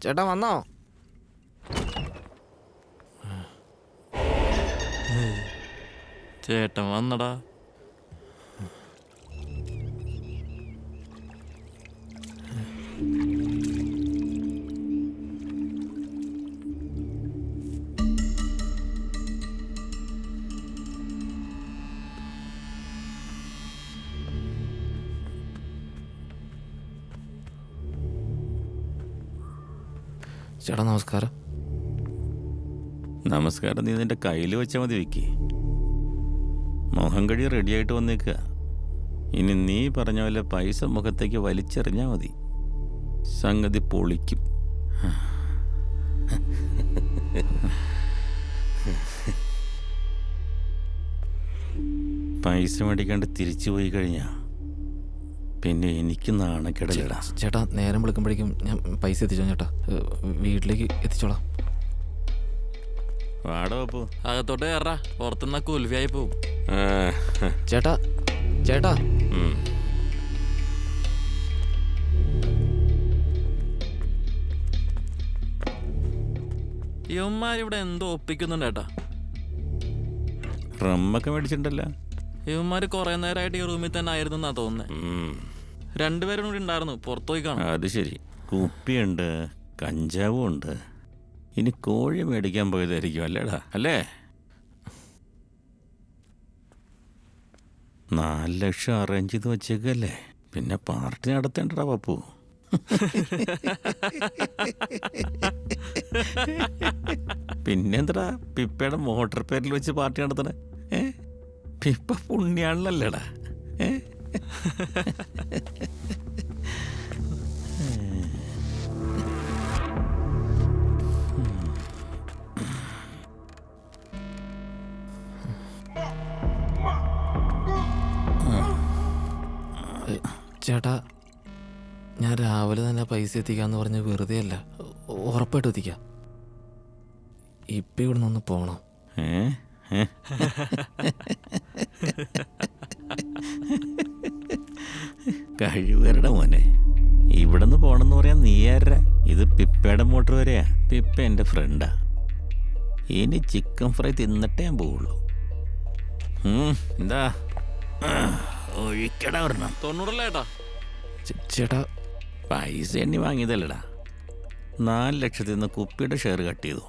ചേട്ടാ വന്നോ? ചേട്ടൻ വന്നടാ. ചേട്ടാ നമസ്കാരം. നമസ്കാരം നീ നിന്റെ കയ്യിൽ വെച്ചാൽ മതി. വിക്കി മോഹം കഴി റെഡിയായിട്ട് വന്നേക്കുക. ഇനി നീ പറഞ്ഞ പോലെ പൈസ മുഖത്തേക്ക് വലിച്ചെറിഞ്ഞാൽ മതി, സംഗതി പൊളിക്കും. പൈസ മേടിക്കാണ്ട് തിരിച്ചു പോയി കഴിഞ്ഞാ പിന്നെ എനിക്ക് നാണക്കേടല്ലടാ. ചേട്ടാ നേരം വിളിക്കുമ്പോഴേക്കും ഞാൻ പൈസ എത്തിച്ചോ ചേട്ടാ, വീട്ടിലേക്ക് എത്തിച്ചോളാം. വാടോ പോ. അകത്തോട്ട് കയറാ, പുറത്തുനിന്ന കുൽവിയായി പോവും. ചേട്ടാ ചേട്ടാ ഇവന്മാരിവിടെ എന്തോ ഒപ്പിക്കുന്നുണ്ട് ചേട്ടാ. റമ്മൊക്കെ മേടിച്ചിട്ടുണ്ടല്ലോ. ഇവന്മാര് കുറെ നേരമായിട്ട് ഈ റൂമിൽ തന്നെ ആയിരുന്നു എന്നാ തോന്നുന്നത്. രണ്ടുപേരും കൂടി ഉണ്ടായിരുന്നു, പുറത്തു പോയി കാണാം. അത് ശരി. കുപ്പിയുണ്ട്, കഞ്ചാവും ഉണ്ട്. ഇനി കോഴി മേടിക്കാൻ പോയതായിരിക്കും അല്ലേടാ? അല്ലേ? 4 ലക്ഷം അറേഞ്ച് ചെയ്ത് വെച്ചേക്കല്ലേ, പിന്നെ പാർട്ടി നടത്തേണ്ടടാ പപ്പു. പിന്നെന്താ പിപ്പയുടെ മോട്ടോർ പേരിൽ വെച്ച് പാർട്ടി നടത്തണേ? പിപ്പ പുണ്യാളല്ലേടാ? ചേട്ടാ ഞാൻ രാവിലെ തന്നെ പൈസ എത്തിക്കാന്ന് പറഞ്ഞ് വെറുതെ അല്ല, ഉറപ്പായിട്ടും എത്തിക്കാം. ഇപ്പം ഇവിടെ നിന്ന് പോകണം. കഴിവരുടെ മോനെ, ഇവിടെ നിന്ന് പോണെന്ന് പറയാൻ നീ ആരാ? ഇത് പിപ്പയുടെ മോട്ടർ വരെയാ. പിപ്പ എൻ്റെ ഫ്രണ്ടാ. ഇനി ചിക്കൻ ഫ്രൈ തിന്നിട്ടേ ഞാൻ പോവുള്ളൂ. എന്താ ഒഴിക്കട വരണം? 90 ചേട്ടാ. ചേട്ടാ പൈസ എണ്ണി വാങ്ങിയതല്ലടാ. 4 ലക്ഷത്തിൽ നിന്ന് കുപ്പിയുടെ ഷെയർ കട്ട് ചെയ്തു.